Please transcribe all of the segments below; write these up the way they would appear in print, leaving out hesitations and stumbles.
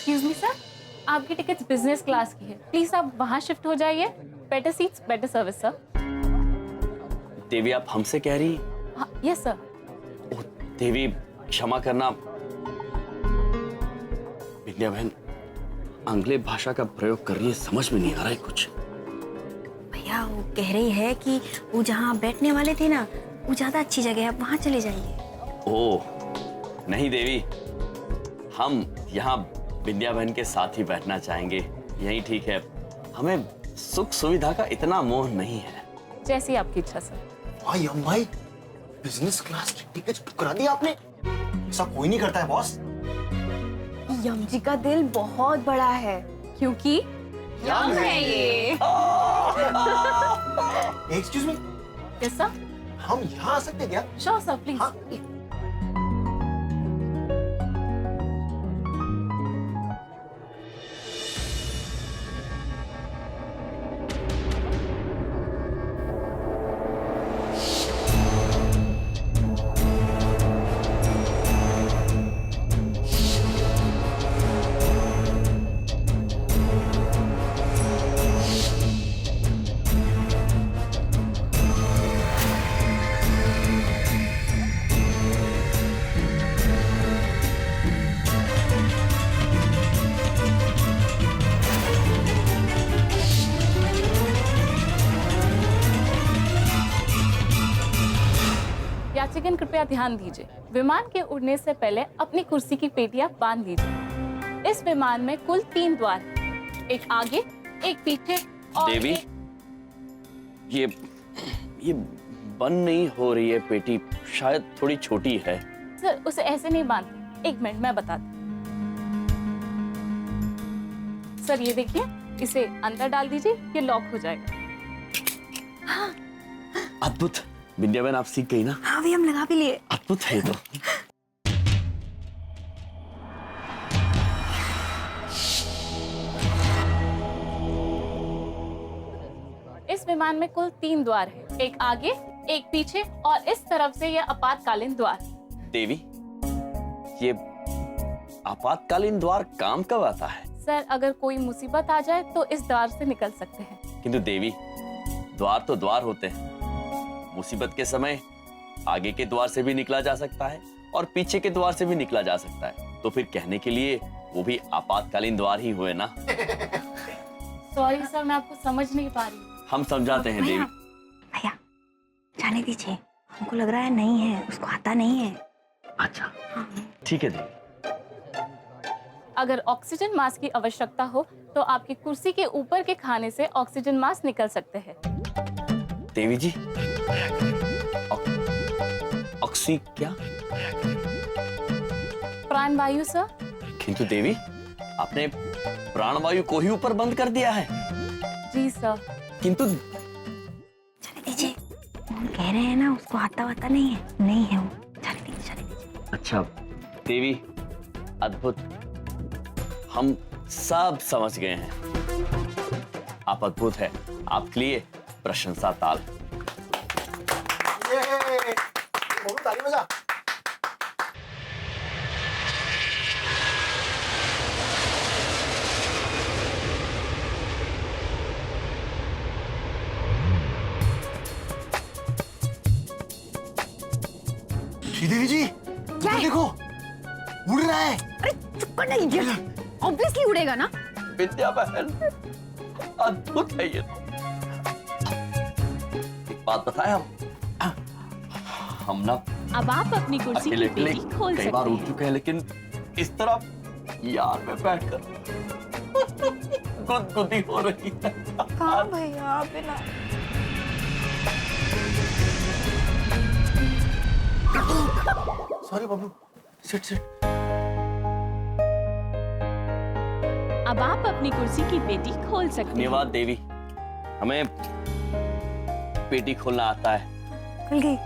Excuse me sir, आपकी ticket business class की है, प्लीज आप वहाँ शिफ्ट हो जाइए। Better seats, better service sir. देवी, आप हमसे कह रही? हाँ, यस सर। ओह देवी, क्षमा करना, विद्या बहन आंग्लेय भाषा का प्रयोग कर रही है, समझ में नहीं आ रहा है कुछ। भैया वो कह रही है कि वो जहाँ बैठने वाले थे ना, वो ज्यादा अच्छी जगह है, आप वहाँ चले जाइए। ओह नहीं देवी, हम यहाँ विद्या बहन के साथ ही बैठना चाहेंगे, यही ठीक है। हमें सुख सुविधा का इतना मोह नहीं है। जैसी आपकी इच्छा सर। भाई अम्माई, बिजनेस क्लास की टिकट बुक करा दी आपने? ऐसा कोई नहीं करता है बॉस। यम जी का दिल बहुत बड़ा है, क्योंकि यम है ये। Excuse me, yes sir. हम यहाँ आ सकते हैं क्या? Sure sir, please. हाँ। यात्रीगण कृपया ध्यान दीजिए, विमान के उड़ने से पहले अपनी कुर्सी की पेटियां बांध लीजिए। इस विमान में कुल 3 द्वार हैं, एक आगे, एक पीछे और देवी, ये बंद नहीं हो रही है पेटी, शायद थोड़ी छोटी है। सर उसे ऐसे नहीं बांधते, 1 मिनट मैं बताती। सर ये देखिए, इसे अंदर डाल दीजिए, ये लॉक हो जाएगा। हाँ। अद्भुत विद्या बहन, आप सीख गई ना? हाँ भी हम लगा भी लिए। अद्भुत है ये तो। इस विमान में कुल 3 द्वार हैं, एक आगे, एक पीछे और इस तरफ से यह आपातकालीन द्वार। देवी, ये आपातकालीन द्वार काम कब आता है? सर अगर कोई मुसीबत आ जाए तो इस द्वार से निकल सकते हैं। किंतु देवी, द्वार तो द्वार होते हैं, मुसीबत के समय आगे के द्वार से भी निकला जा सकता है और पीछे के द्वार से भी निकला जा सकता है, तो फिर कहने के लिए वो भी आपातकालीन द्वार ही हुए ना। सॉरी सर, मैं आपको समझ नहीं पा रही। हम समझाते हैं देवी। भैया जाने दीजिए, हमको लग रहा है नहीं है, उसको आता नहीं है। अच्छा ठीक है देवी। अगर ऑक्सीजन मास्क की आवश्यकता हो तो आपकी कुर्सी के ऊपर के खाने से ऑक्सीजन मास्क निकल सकते हैं। देवी जी, ऑक्सी क्या? प्राणवायु सर। किंतु देवी, आपने प्राणवायु को ही ऊपर बंद कर दिया है। जी सर। किंतु चले दीजिए, हम कह रहे हैं ना उसको आता वाता नहीं है, नहीं है वो। चले दीजिए, चले दीजिए। अच्छा देवी, अद्भुत, हम सब समझ गए हैं। आप अद्भुत है, आपके लिए प्रशंसा ताल। बहुत ताली बजा। श्रीदेवी जी, क्या है? देखो उड़ रहा है। अरे चुप कर नहीं, इडियट। ऑब्वियसली उड़ेगा ना। विद्या बहन, अद्भुत है ये। एक बात बताएं, हम ना अब आप अपनी कुर्सी अकेले की पेटी खोल कई सकते बार उठ हैं। चुके हैं, लेकिन इस तरह यार में बैठकर गुदगुदी हो रही है। हाँ भैया, आप है ना। सॉरी बाबू, सिट सिट। अब आप अपनी कुर्सी की पेटी खोल सकते हैं। धन्यवाद देवी, हमें पेटी खोलना आता है। खुल गई।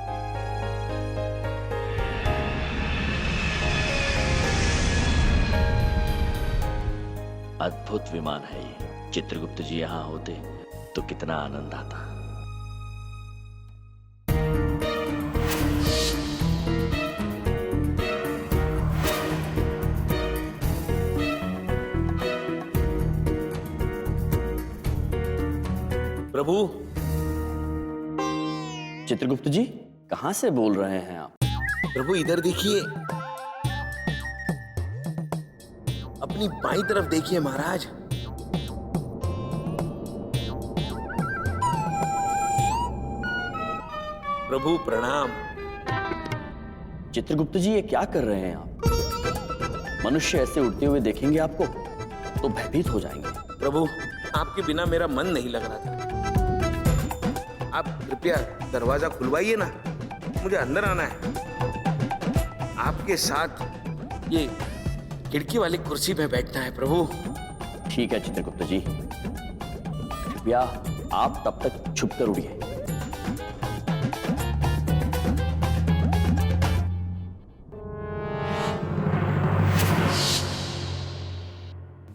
अद्भुत विमान है ये। चित्रगुप्त जी यहाँ होते तो कितना आनंद आता। प्रभु। चित्रगुप्त जी, कहां से बोल रहे हैं आप? प्रभु इधर देखिए, अपनी बाईं तरफ देखिए महाराज। प्रभु प्रणाम। चित्रगुप्त जी, ये क्या कर रहे हैं आप? मनुष्य ऐसे उड़ते हुए देखेंगे आपको तो भयभीत हो जाएंगे। प्रभु, आपके बिना मेरा मन नहीं लग रहा था। आप कृपया दरवाजा खुलवाइए ना, मुझे अंदर आना है। आपके साथ ये खिड़की वाली कुर्सी पे बैठना है प्रभु। ठीक है चित्रगुप्त जी, कृपया आप तब तक छुप कर उड़िए।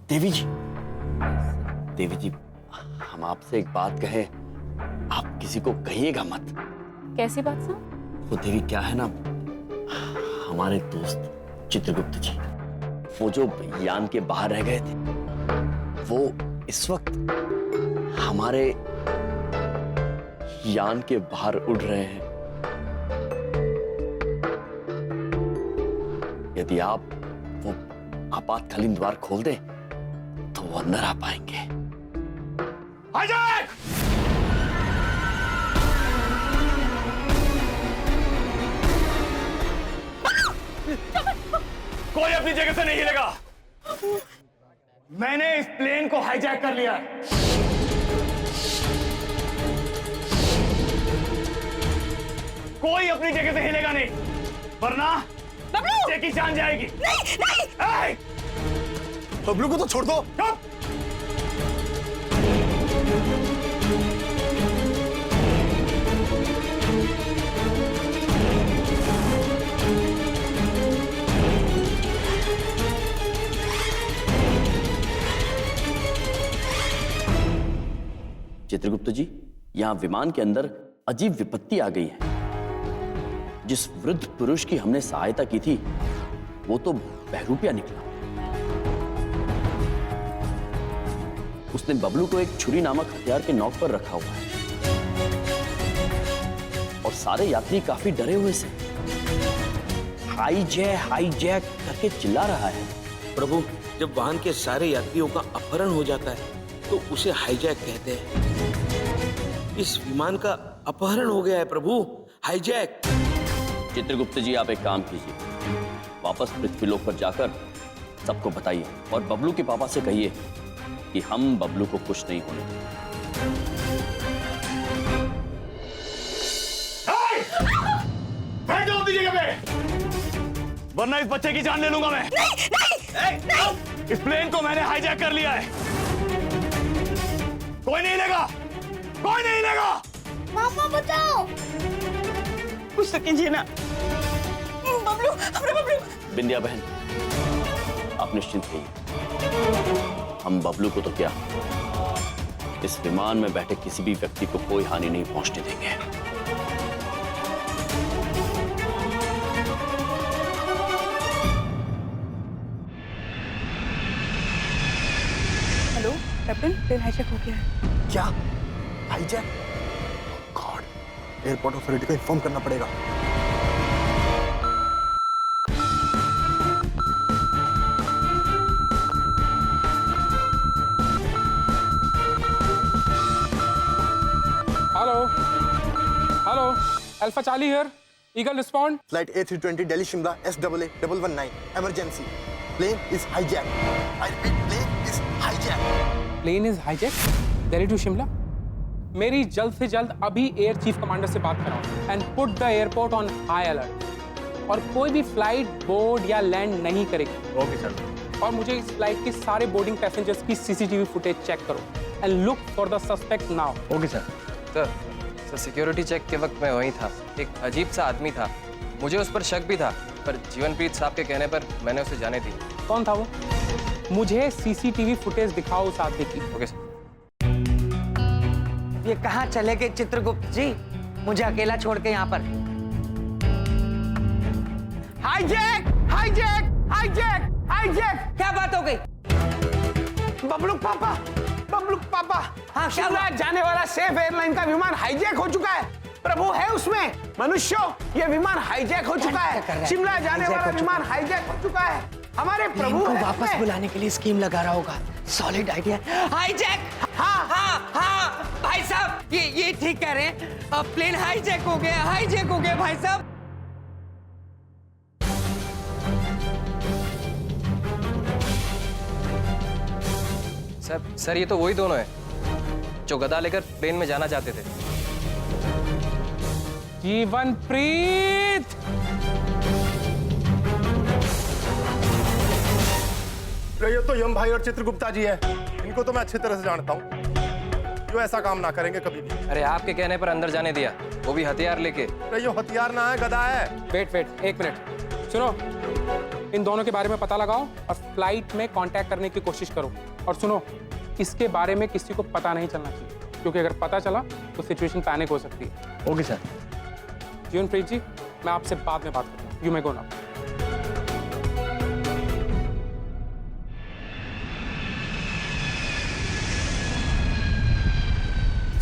देवी जी, देवी जी, हम आपसे एक बात कहें, आप किसी को कहिएगा मत। कैसी बात साहब? वो देवी क्या है ना, हमारे दोस्त चित्रगुप्त जी, वो जो यान के बाहर रह गए थे, वो इस वक्त हमारे यान के बाहर उड़ रहे हैं। यदि आप वो आपातकालीन द्वार खोल दें तो वो अंदर आ पाएंगे। अजय! कोई अपनी जगह से नहीं हिलेगा। मैंने इस प्लेन को हाईजैक कर लिया है। कोई अपनी जगह से हिलेगा नहीं, वरना बच्चे की जान जाएगी। नहीं, नहीं। बबलू को तो छोड़ दो। चुप! चित्रगुप्त जी, यहां विमान के अंदर अजीब विपत्ति आ गई है। जिस वृद्ध पुरुष की हमने सहायता की थी, वो तो बहरूपिया निकला। उसने बबलू को एक छुरी नामक हथियार के नोक पर रखा हुआ है और सारे यात्री काफी डरे हुए से हाईजैक करके चिल्ला रहा है। प्रभु, जब वाहन के सारे यात्रियों का अपहरण हो जाता है तो उसे हाईजैक कहते हैं। इस विमान का अपहरण हो गया है प्रभु, हाईजैक। चित्रगुप्त जी, आप एक काम कीजिए, वापस पृथ्वीलोक पर जाकर सबको बताइए और बबलू के पापा से कहिए कि हम बबलू को कुछ नहीं होने देंगे। बैठ जाओ अपनी जगह पे, वरना इस बच्चे की जान ले लूंगा मैं। नहीं। इस प्लेन को मैंने हाईजैक कर लिया है। कोई नहीं लेगा, कोई नहीं लेगा। पापा बचाओ, कुछ तो कीजिए ना। बबलू, हमारा बबलू। बिंदिया बहन, आप निश्चिंत रहिए, हम बबलू को तो क्या, इस विमान में बैठे किसी भी व्यक्ति को कोई हानि नहीं पहुंचने देंगे। हेलो कैप्टन, प्लेन हाईजैक हो गया है। क्या हाईजैक? गॉड, एयरपोर्ट अथॉरिटी को इन्फॉर्म करना पड़ेगा। Hello, alpha charlie here, eagle respond. Flight A320 Delhi Shimla SAA 119 emergency. Plane is hijack. I repeat, plane is hijack. Plane is hijack, Delhi to Shimla. मेरी जल्द से जल्द अभी एयर चीफ कमांडर से बात कराओ and put the airport on high alert. और कोई भी फ्लाइट बोर्ड या लैंड नहीं करेगी। Okay sir. और मुझे इस फ्लाइट की सारे बोर्डिंग पैसेंजर्स की CCTV फुटेज चेक करो and look for the suspect now. Okay sir. Sir security check के वक्त मैं वहीं था। एक अजीब सा आदमी था, मुझे उस पर शक भी था, पर जीवनप्रीत साहब के कहने पर मैंने उसे जाने दी। कौन था वो? मुझे CCTV फुटेज दिखाओ उस आदमी की। Okay sir. ये कहाँ चले गए चित्रगुप्त जी, मुझे अकेला छोड़ के यहाँ पर? Hijack, hijack, hijack, hijack. क्या बात हो गई? बबलू पापा, बबलू पापा, हाँ, क्या शिमला हुआ? जाने वाला सेफ एयरलाइन का विमान हाईजैक हो चुका है। प्रभु है उसमें। मनुष्यों, ये विमान हाईजैक हो चुका है। शिमला जाने वाला विमान हाईजैक हो चुका है। हमारे प्रभु को है वापस उसमें। बुलाने के लिए स्कीम लगा रहा होगा। Solid idea. हाईजैक। हाँ हाँ हाँ भाई साहब, ये ठीक कह रहे हैं। अब प्लेन हाईजैक हो गया, हाईजैक हो गया भाई साहब। सर ये तो वही दोनों हैं जो गदा लेकर प्लेन में जाना चाहते थे। जीवनप्रीत, ये तो यम भाई और चित्रगुप्ता जी है। इनको तो मैं अच्छी तरह से जानता हूँ। जो ऐसा काम ना करेंगे कभी भी। अरे आपके कहने पर अंदर जाने दिया, वो भी हथियार लेके। ये हथियार ना है, गदा है। वेट एक मिनट सुनो, इन दोनों के बारे में पता लगाओ और फ्लाइट में कांटेक्ट करने की कोशिश करो। और सुनो, इसके बारे में किसी को पता नहीं चलना चाहिए, क्योंकि अगर पता चला तो सिचुएशन पैनिक हो सकती है। Okay sir. जीवनप्रीत जी, मैं आपसे बाद में बात करता हूँ। You may go now.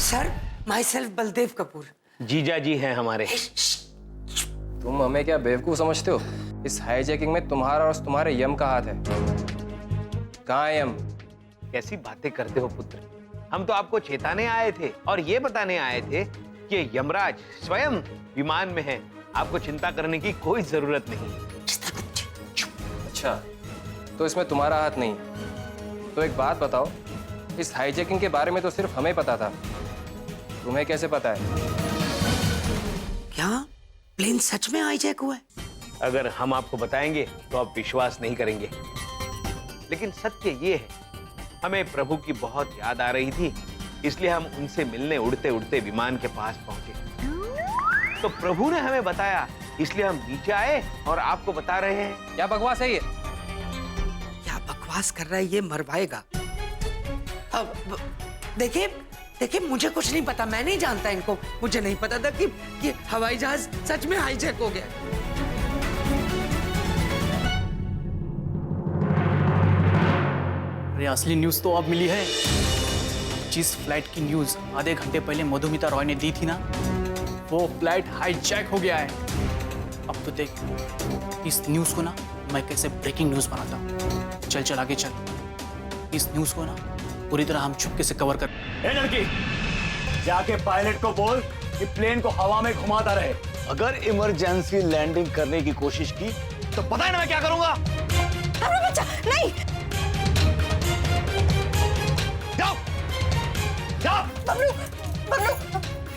Sir, my self Baldev Kapoor. जीजा जी हैं हमारे। तुम हमें क्या बेवकूफ समझते हो? इस हाईजैकिंग में तुम्हारा और तुम्हारे यम का हाथ है। कहाँ है यम? कैसी बातें करते हो पुत्र? हम तो आपको चेताने आए थे और ये बताने आए थे कि यमराज स्वयं विमान में है। आपको चिंता करने की कोई जरूरत नहीं। अच्छा, तो इसमें तुम्हारा हाथ नहीं। तो एक बात बताओ, इस हाईजैकिंग के बारे में तो सिर्फ हमें पता था, तुम्हें कैसे पता है? क्या प्लेन सच में हाईजैक हुआ है? अगर हम आपको बताएंगे तो आप विश्वास नहीं करेंगे, लेकिन सत्य ये है, हमें प्रभु की बहुत याद आ रही थी, इसलिए हम उनसे मिलने उड़ते उड़ते विमान के पास पहुंचे। तो प्रभु ने हमें बताया, इसलिए हम नीचे आए और आपको बता रहे हैं। क्या बकवास है ये? क्या बकवास कर रहा है ये? मरवाएगा। अब देखिए मुझे कुछ नहीं पता, मैं नहीं जानता इनको। मुझे नहीं पता था कि हवाई जहाज सच में हाईजैक हो गया। अरे असली न्यूज़ तो अब मिली है। जिस फ्लाइट की न्यूज़ आधे घंटे पहले मधुमिता रॉय ने दी थी ना, वो फ्लाइट हाईजैक हो गया है। अब तो देख इस न्यूज़ को ना मैं कैसे ब्रेकिंग न्यूज़ बनाता हूँ। चल आगे चल। इस न्यूज़ को ना पूरी तरह हम चुपके से कवर कर। ए लड़की, जाके पायलट को बोल कि प्लेन को हवा में घुमाता रहे। अगर इमरजेंसी लैंडिंग करने की कोशिश की तो पता है ना मैं क्या करूंगा? अपना बच्चा नहीं। जाओ जाओ। बबलू बबलू, ए,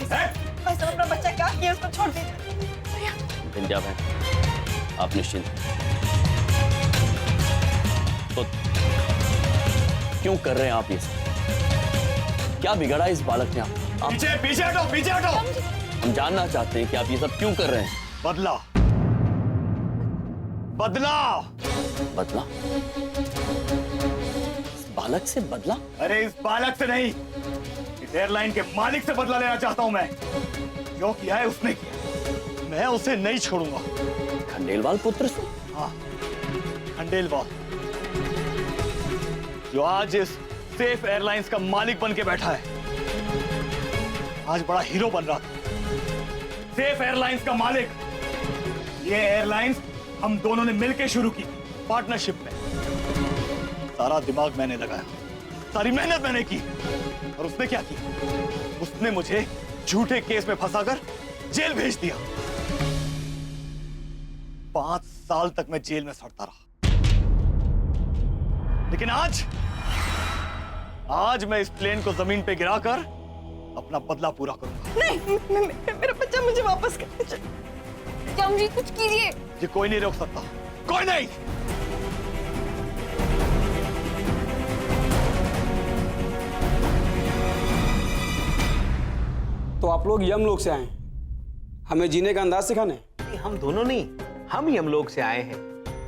भाई साहब अपना बच्चा क्या किया, उसको छोड़ दीजिए। विंध्या बहन, आप निश्चिंत। तो क्यों कर रहे हैं आप ये सब? क्या बिगड़ा इस बालक ने? आप पीछे हटो, पीछे हटो। हम जानना चाहते हैं कि आप ये सब क्यों कर रहे हैं। बदला बदला बदला? इस बालक से बदला? अरे इस बालक से नहीं, इस एयरलाइन के मालिक से बदला लेना चाहता हूं मैं। जो किया है उसने किया, मैं उसे नहीं छोड़ूंगा। खंडेलवाल पुत्र से? हाँ, खंडेलवाल, जो आज इस सेफ एयरलाइंस का मालिक बन के बैठा है, आज बड़ा हीरो बन रहा था। सेफ एयरलाइंस का मालिक। ये एयरलाइंस हम दोनों ने मिलकर शुरू की, पार्टनरशिप में। सारा दिमाग मैंने लगाया, सारी मेहनत मैंने की, और उसने क्या किया? उसने मुझे झूठे केस में फंसाकर जेल भेज दिया। 5 साल तक मैं जेल में सड़ता रहा। लेकिन आज मैं इस प्लेन को जमीन पे गिराकर अपना बदला पूरा करूंगा। नहीं, मेरा बच्चा मुझे वापस कर। जम जी कुछ कीजिए। ये कोई नहीं रोक सकता, कोई नहीं। तो आप लोग यमलोक से आए हैं हमें जीने का अंदाज सिखाने? हम दोनों नहीं, हम यमलोक से आए हैं।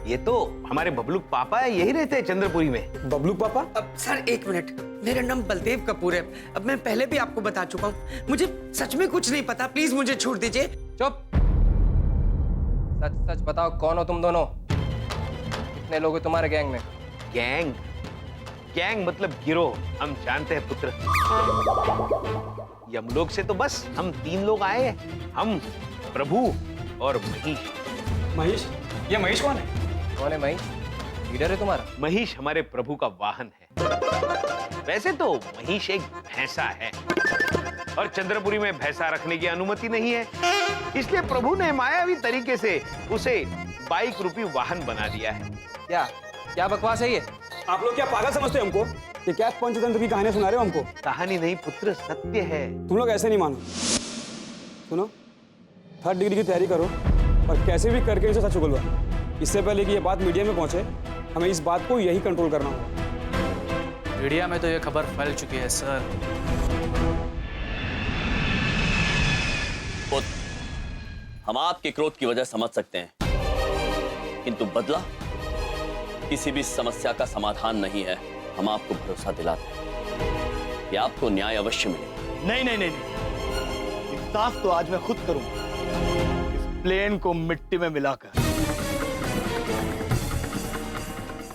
ये तो हमारे बबलू पापा है, यही रहते हैं चंद्रपुरी में। बबलू पापा? अब सर एक मिनट, मेरा नाम बलदेव कपूर है। अब मैं पहले भी आपको बता चुका हूँ, मुझे सच में कुछ नहीं पता। प्लीज मुझे छोड़ दीजिए। चुप। सच सच बताओ, कौन हो तुम दोनों? कितने लोग हैं तुम्हारे गैंग में? गैंग? गैंग मतलब गिरोह, हम जानते हैं पुत्र। यमलोक से तो बस हम 3 लोग आए हैं, हम, प्रभु और महिष। महेश, ये महेश कौन है? कौन है महेश? लीडर है तुम्हारा? महिष हमारे प्रभु का वाहन है। वैसे तो महिष एक भैंसा है और चंद्रपुरी में भैंसा रखने की अनुमति नहीं है, इसलिए प्रभु ने मायावी तरीके से उसे बाइक रूपी वाहन बना दिया है। क्या क्या बकवास है ये? आप लोग क्या पागल समझते हो हमको? ये क्या पंचतंत्र की कहानी सुना रहे हो हमको? कहानी नहीं पुत्र, सत्य है। तुम लोग ऐसे नहीं मानो। सुनो, 3rd डिग्री की तैयारी करो और कैसे भी करके इसे सच उगलवा। इससे पहले कि ये बात मीडिया में पहुंचे, हमें इस बात को यही कंट्रोल करना होगा। मीडिया में तो ये खबर फैल चुकी है सर। पुत्र, हम आपके क्रोध की वजह समझ सकते हैं, किंतु बदला किसी भी समस्या का समाधान नहीं है। हम आपको भरोसा दिलाते हैं कि आपको न्याय अवश्य मिलेगा। नहीं नहीं नहीं, नहीं। इंसाफ तो आज मैं खुद करूंगा, इस प्लेन को मिट्टी में मिलाकर।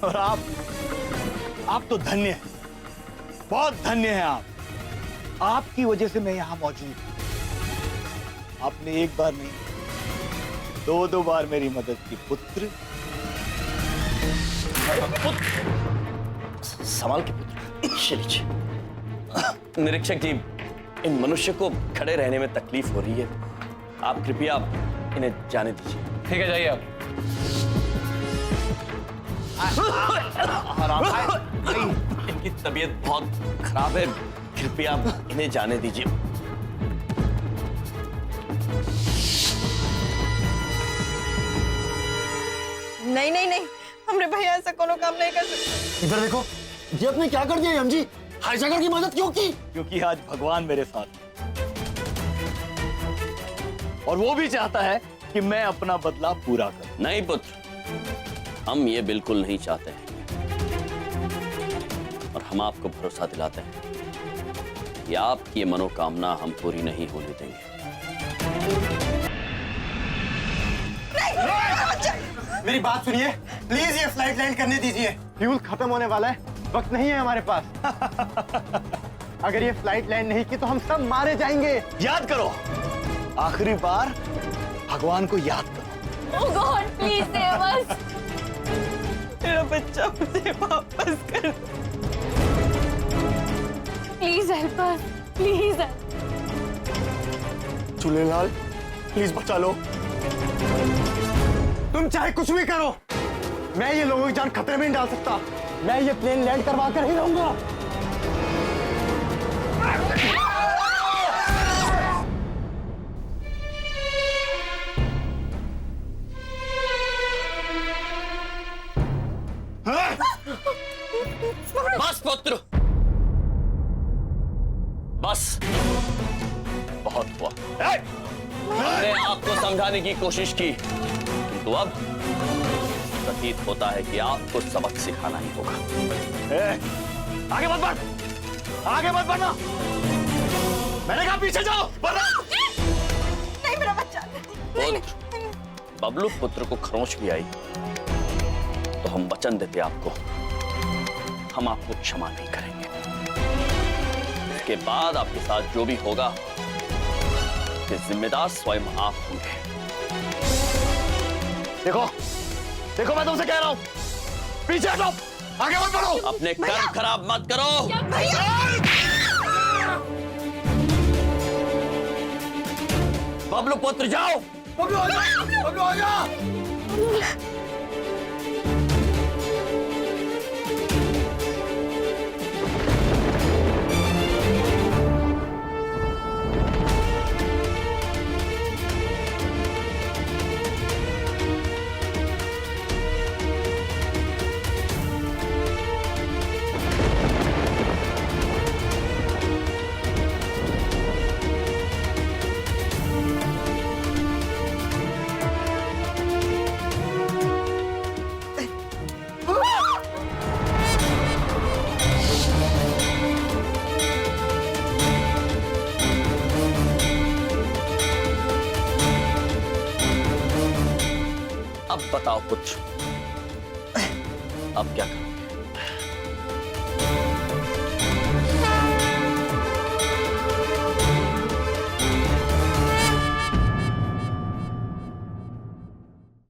और आप तो धन्य हैं, बहुत धन्य हैं आप। आपकी वजह से मैं यहां मौजूद हूं। आपने एक बार नहीं, 2 बार मेरी मदद की पुत्र। सवाल के पुत्र। शिरीष, निरीक्षक जी, इन मनुष्य को खड़े रहने में तकलीफ हो रही है, आप कृपया इन्हें जाने दीजिए। ठीक है, जाइए आप। इनकी तबीयत बहुत खराब है, कृपया इन्हें जाने दीजिए। नहीं नहीं नहीं, हमरे भैया ऐसा कोनो काम नहीं कर सकते। इधर देखो, ये आपने क्या कर दिया हम जी? हाईजैकर की मदद क्यों की? क्योंकि आज भगवान मेरे साथ है और वो भी चाहता है कि मैं अपना बदला पूरा करूं। नहीं पुत्र, हम ये बिल्कुल नहीं चाहते हैं और हम आपको भरोसा दिलाते हैं कि आपकी ये मनोकामना हम पूरी नहीं होने देंगे। मेरी बात सुनिए, प्लीज ये फ्लाइट लैंड करने दीजिए। फ्यूल खत्म होने वाला है, वक्त नहीं है हमारे पास। अगर ये फ्लाइट लैंड नहीं की तो हम सब मारे जाएंगे। याद करो, आखिरी बार भगवान को याद करो। ओह गॉड, प्लीज सेव अस। मेरा बच्चा मुझे वापस कर। Please help us, please. Jhulelal, please बचा लो। तुम चाहे कुछ भी करो, मैं ये लोगों की जान खतरे में नहीं डाल सकता। मैं ये प्लेन लैंड करवा कर ही रहूंगा। बस पुत्र, बस, बहुत हुआ। मैंने आपको समझाने की कोशिश की, किंतु अब प्रतीत होता है कि आपको सबक सिखाना ही होगा। आगे मत बढ़, आगे मत बढ़ना। मैंने कहा पीछे जाओ, बढ़ना। नहीं मेरा बच्चा। पुत्र, बबलू पुत्र को खरोंच भी आई तो हम वचन देते आपको, हम आपको क्षमा नहीं करेंगे। इसके बाद आपके साथ जो भी होगा, इसके जिम्मेदार स्वयं आप होंगे। देखो, देखो, मैं तुमसे कह रहा हूं, पीछे हटो, आगे मत बढ़ो। अपने कर्म खराब मत करो। बबलू पुत्र जाओ। बबलू आ जा, बबलू आ जा। अब बताओ कुछ, अब क्या करोगे?